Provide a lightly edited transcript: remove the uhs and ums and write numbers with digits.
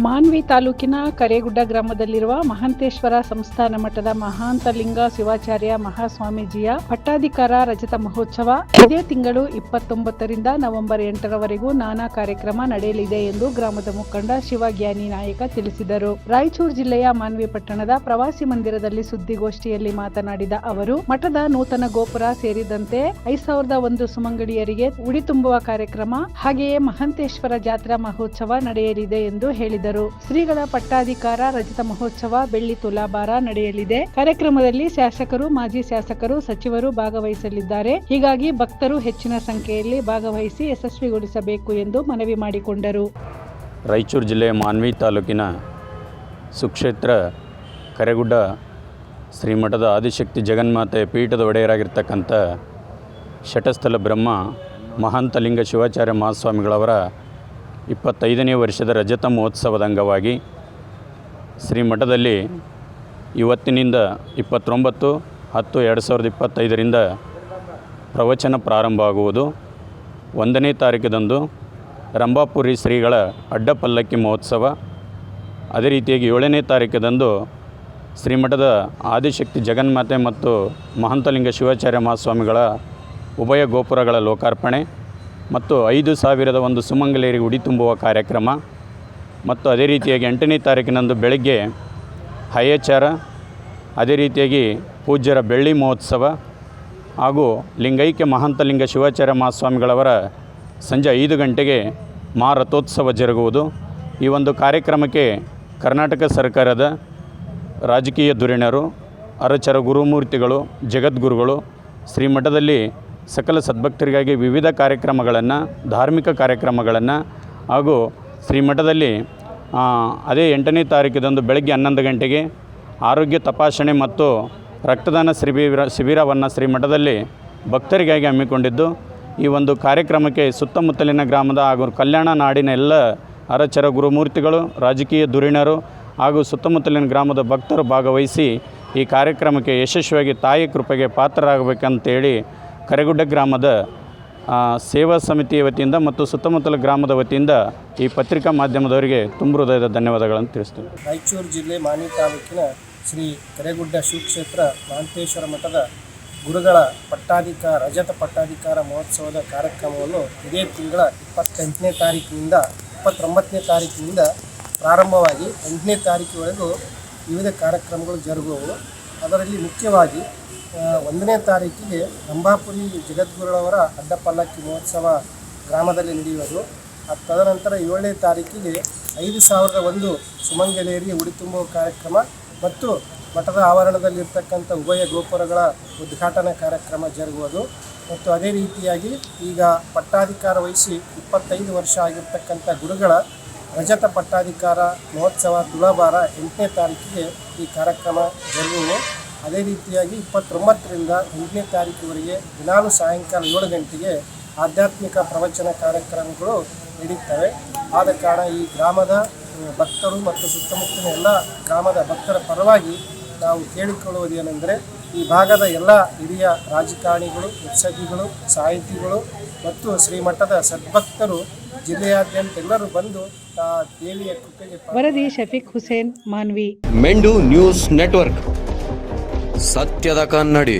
ಮಾನ್ವಿ ತಾಲೂಕಿನ ಕರೇಗುಡ್ಡ ಗ್ರಾಮದಲ್ಲಿರುವ ಮಹಾಂತೇಶ್ವರ ಸಂಸ್ಥಾನ ಮಠದ ಮಹಾಂತಲಿಂಗ ಶಿವಾಚಾರ್ಯ ಮಹಾಸ್ವಾಮೀಜಿಯ ಪಟ್ಟಾಧಿಕಾರ ರಜತ ಮಹೋತ್ಸವ ಇದೇ ತಿಂಗಳು 29ರಿಂದ ನವೆಂಬರ್ 8ರವರೆಗೂ ನಾನಾ ಕಾರ್ಯಕ್ರಮ ನಡೆಯಲಿದೆ ಎಂದು ಗ್ರಾಮದ ಮುಖಂಡ ಶಿವಜ್ಞಾನಿ ನಾಯಕ ತಿಳಿಸಿದರು. ರಾಯಚೂರು ಜಿಲ್ಲೆಯ ಮಾನ್ವಿ ಪಟ್ಟಣದ ಪ್ರವಾಸಿ ಮಂದಿರದಲ್ಲಿ ಸುದ್ದಿಗೋಷ್ಠಿಯಲ್ಲಿ ಮಾತನಾಡಿದ ಅವರು, ಮಠದ ನೂತನ ಗೋಪುರ ಸೇರಿದಂತೆ 5001 ಸುಮಂಗಲಿಯರಿಗೆ ಉಡಿ ತುಂಬುವ ಕಾರ್ಯಕ್ರಮ ಹಾಗೆಯೇ ಮಹಾಂತೇಶ್ವರ ಜಾತ್ರಾ ಮಹೋತ್ಸವ ನಡೆಯಲಿದೆ ಎಂದು ಹೇಳಿದರು. ಶ್ರೀಗಳ ಪಟ್ಟಾಧಿಕಾರ ರಜತ ಮಹೋತ್ಸವ, ಬೆಳ್ಳಿ ತುಲಾಭಾರ ನಡೆಯಲಿದೆ. ಕಾರ್ಯಕ್ರಮದಲ್ಲಿ ಶಾಸಕರು, ಮಾಜಿ ಶಾಸಕರು, ಸಚಿವರು ಭಾಗವಹಿಸಲಿದ್ದಾರೆ. ಹೀಗಾಗಿ ಭಕ್ತರು ಹೆಚ್ಚಿನ ಸಂಖ್ಯೆಯಲ್ಲಿ ಭಾಗವಹಿಸಿ ಯಶಸ್ವಿಗೊಳಿಸಬೇಕು ಎಂದು ಮನವಿ ಮಾಡಿಕೊಂಡರು. ರಾಯಚೂರು ಜಿಲ್ಲೆಯ ಮಾನ್ವಿ ತಾಲೂಕಿನ ಸುಕ್ಷೇತ್ರ ಕರೇಗುಡ್ಡ ಶ್ರೀಮಠದ ಆದಿಶಕ್ತಿ ಜಗನ್ಮಾತೆ ಪೀಠದ ಒಡೆಯರಾಗಿರ್ತಕ್ಕಂಥ ಶಟಸ್ಥಲ ಬ್ರಹ್ಮ ಮಹಾಂತಲಿಂಗ ಶಿವಾಚಾರ್ಯ ಮಹಾಸ್ವಾಮಿಗಳವರ 25ನೇ ವರ್ಷದ ರಜತ ಮಹೋತ್ಸವದ ಅಂಗವಾಗಿ ಶ್ರೀಮಠದಲ್ಲಿ ಇವತ್ತಿನಿಂದ 29/10/2025ರಿಂದ ಪ್ರವಚನ ಪ್ರಾರಂಭ ಆಗುವುದು. 1ನೇ ತಾರೀಕಿದಂದು ರಂಭಾಪುರಿ ಶ್ರೀಗಳ ಅಡ್ಡಪಲ್ಲಕ್ಕಿ ಮಹೋತ್ಸವ, ಅದೇ ರೀತಿಯಾಗಿ 7ನೇ ತಾರೀಕಿದಂದು ಶ್ರೀಮಠದ ಆದಿಶಕ್ತಿ ಜಗನ್ಮಾತೆ ಮತ್ತು ಮಹಾಂತಲಿಂಗ ಶಿವಾಚಾರ್ಯ ಮಹಾಸ್ವಾಮಿಗಳ ಉಭಯ ಗೋಪುರಗಳ ಲೋಕಾರ್ಪಣೆ ಮತ್ತು 5001 ಸುಮಂಗಲಿಯರಿಗೆ ಉಡಿ ತುಂಬುವ ಕಾರ್ಯಕ್ರಮ ಮತ್ತು ಅದೇ ರೀತಿಯಾಗಿ 8ನೇ ತಾರೀಕಿನಂದು ಬೆಳಗ್ಗೆ ಹಯ್ಯಾಚಾರ, ಅದೇ ರೀತಿಯಾಗಿ ಪೂಜ್ಯರ ಬೆಳ್ಳಿ ಮಹೋತ್ಸವ ಹಾಗೂ ಲಿಂಗೈಕ್ಯ ಮಹಾಂತಲಿಂಗ ಶಿವಾಚಾರ್ಯ ಮಹಾಸ್ವಾಮಿಗಳವರ ಸಂಜೆ 5 ಗಂಟೆಗೆ ಮಹಾರಥೋತ್ಸವ ಜರುಗುವುದು. ಈ ಒಂದು ಕಾರ್ಯಕ್ರಮಕ್ಕೆ ಕರ್ನಾಟಕ ಸರ್ಕಾರದ ರಾಜಕೀಯ ಧುರೀಣರು, ಅರಚರ ಗುರುಮೂರ್ತಿಗಳು, ಜಗದ್ಗುರುಗಳು ಶ್ರೀಮಠದಲ್ಲಿ ಸಕಲ ಸದ್ಭಕ್ತರಿಗಾಗಿ ವಿವಿಧ ಕಾರ್ಯಕ್ರಮಗಳನ್ನು, ಧಾರ್ಮಿಕ ಕಾರ್ಯಕ್ರಮಗಳನ್ನು ಹಾಗೂ ಶ್ರೀಮಠದಲ್ಲಿ ಅದೇ 8ನೇ ತಾರೀಕಿದಂದು ಬೆಳಗ್ಗೆ 11 ಗಂಟೆಗೆ ಆರೋಗ್ಯ ತಪಾಸಣೆ ಮತ್ತು ರಕ್ತದಾನ ಶಿಬಿರವನ್ನು ಶ್ರೀಮಠದಲ್ಲಿ ಭಕ್ತರಿಗಾಗಿ ಹಮ್ಮಿಕೊಂಡಿದ್ದು, ಈ ಒಂದು ಕಾರ್ಯಕ್ರಮಕ್ಕೆ ಸುತ್ತಮುತ್ತಲಿನ ಗ್ರಾಮದ ಹಾಗೂ ಕಲ್ಯಾಣ ನಾಡಿನ ಎಲ್ಲ ಅರಚರ ಗುರುಮೂರ್ತಿಗಳು, ರಾಜಕೀಯ ಧುರೀಣರು ಹಾಗೂ ಸುತ್ತಮುತ್ತಲಿನ ಗ್ರಾಮದ ಭಕ್ತರು ಭಾಗವಹಿಸಿ ಈ ಕಾರ್ಯಕ್ರಮಕ್ಕೆ ಯಶಸ್ವಿಯಾಗಿ ತಾಯಿ ಕೃಪೆಗೆ ಪಾತ್ರರಾಗಬೇಕಂತೇಳಿ ಕರೇಗುಡ್ಡ ಗ್ರಾಮದ ಸೇವಾ ಸಮಿತಿಯ ವತಿಯಿಂದ ಮತ್ತು ಸುತ್ತಮುತ್ತಲ ಗ್ರಾಮದ ವತಿಯಿಂದ ಈ ಪತ್ರಿಕಾ ಮಾಧ್ಯಮದವರಿಗೆ ತುಂಬ ಹೃದಯದ ಧನ್ಯವಾದಗಳನ್ನು ತಿಳಿಸ್ತೀವಿ. ರಾಯಚೂರು ಜಿಲ್ಲೆ ಮಾನ್ವಿ ತಾಲೂಕಿನ ಶ್ರೀ ಕರೇಗುಡ್ಡ ಶ್ರೀಕ್ಷೇತ್ರ ಮಹಾಂತೇಶ್ವರ ಮಠದ ಗುರುಗಳ ರಜತ ಪಟ್ಟಾಧಿಕಾರ ಮಹೋತ್ಸವದ ಕಾರ್ಯಕ್ರಮವನ್ನು ಇದೇ ತಿಂಗಳ 28ನೇ ತಾರೀಕಿನಿಂದ 29ನೇ ತಾರೀಕಿನಿಂದ ಪ್ರಾರಂಭವಾಗಿ 8ನೇ ತಾರೀಕಿನವರೆಗೂ ವಿವಿಧ ಕಾರ್ಯಕ್ರಮಗಳು ಜರುಗುವವು. ಅದರಲ್ಲಿ ಮುಖ್ಯವಾಗಿ 1ನೇ ತಾರೀಕಿಗೆ ರಂಭಾಪುರಿ ಜಗದ್ಗುರುಗಳವರ ಅಡ್ಡಪಲ್ಲಕ್ಕಿ ಮಹೋತ್ಸವ ಗ್ರಾಮದಲ್ಲಿ ನಡೆಯುವುದು. ತದನಂತರ 7ನೇ ತಾರೀಕಿಗೆ 5001 ಸುಮಂಗಲಿಯರಿಗೆ ಉಡಿ ತುಂಬುವ ಕಾರ್ಯಕ್ರಮ ಮತ್ತು ಮಠದ ಆವರಣದಲ್ಲಿರ್ತಕ್ಕಂಥ ಉಭಯ ಗೋಪುರಗಳ ಉದ್ಘಾಟನಾ ಕಾರ್ಯಕ್ರಮ ಜರುಗುವುದು. ಮತ್ತು ಅದೇ ರೀತಿಯಾಗಿ ಈಗ ಪಟ್ಟಾಧಿಕಾರ ವಹಿಸಿ 25 ವರ್ಷ ಆಗಿರ್ತಕ್ಕಂಥ ಗುರುಗಳ ರಜತ ಪಟ್ಟಾಧಿಕಾರ ಮಹೋತ್ಸವ ತುಲಾಭಾರ 8ನೇ ತಾರೀಕಿಗೆ ಈ ಕಾರ್ಯಕ್ರಮ ಜರುಗುವು. ಅದೇ ರೀತಿಯಾಗಿ 29ರಿಂದ 8ನೇ ತಾರೀಕಿವರೆಗೆ ದಿನಾಲು ಸಾಯಂಕಾಲ 7 ಗಂಟೆಗೆ ಆಧ್ಯಾತ್ಮಿಕ ಪ್ರವಚನ ಕಾರ್ಯಕ್ರಮಗಳು ನಡೆಯುತ್ತವೆ. ಆದ ಕಾರಣ ಈ ಗ್ರಾಮದ ಭಕ್ತರು ಮತ್ತು ಸುತ್ತಮುತ್ತಲಿನ ಎಲ್ಲ ಗ್ರಾಮದ ಭಕ್ತರ ಪರವಾಗಿ ನಾವು ಕೇಳಿಕೊಳ್ಳುವುದೇನೆಂದರೆ, ಈ ಭಾಗದ ಎಲ್ಲ ಹಿರಿಯ ರಾಜಕಾರಣಿಗಳು, ಉತ್ಸವಿಗಳು, ಸಾಹಿತಿಗಳು ಮತ್ತು ಶ್ರೀಮಠದ ಸದ್ಭಕ್ತರು ಜಿಲ್ಲೆಯಾದ್ಯಂತ ಎಲ್ಲರೂ ಬಂದು ದೇವಿಯ ಕೃಪೆಗೆ. ವರದಿ ಶಫೀಕ್ ಹುಸೇನ್, ಮಾನ್ವಿ. ಮೆಂಡು ನ್ಯೂಸ್ ನೆಟ್ವರ್ಕ್, ಸತ್ಯದ ಕನ್ನಡಿ.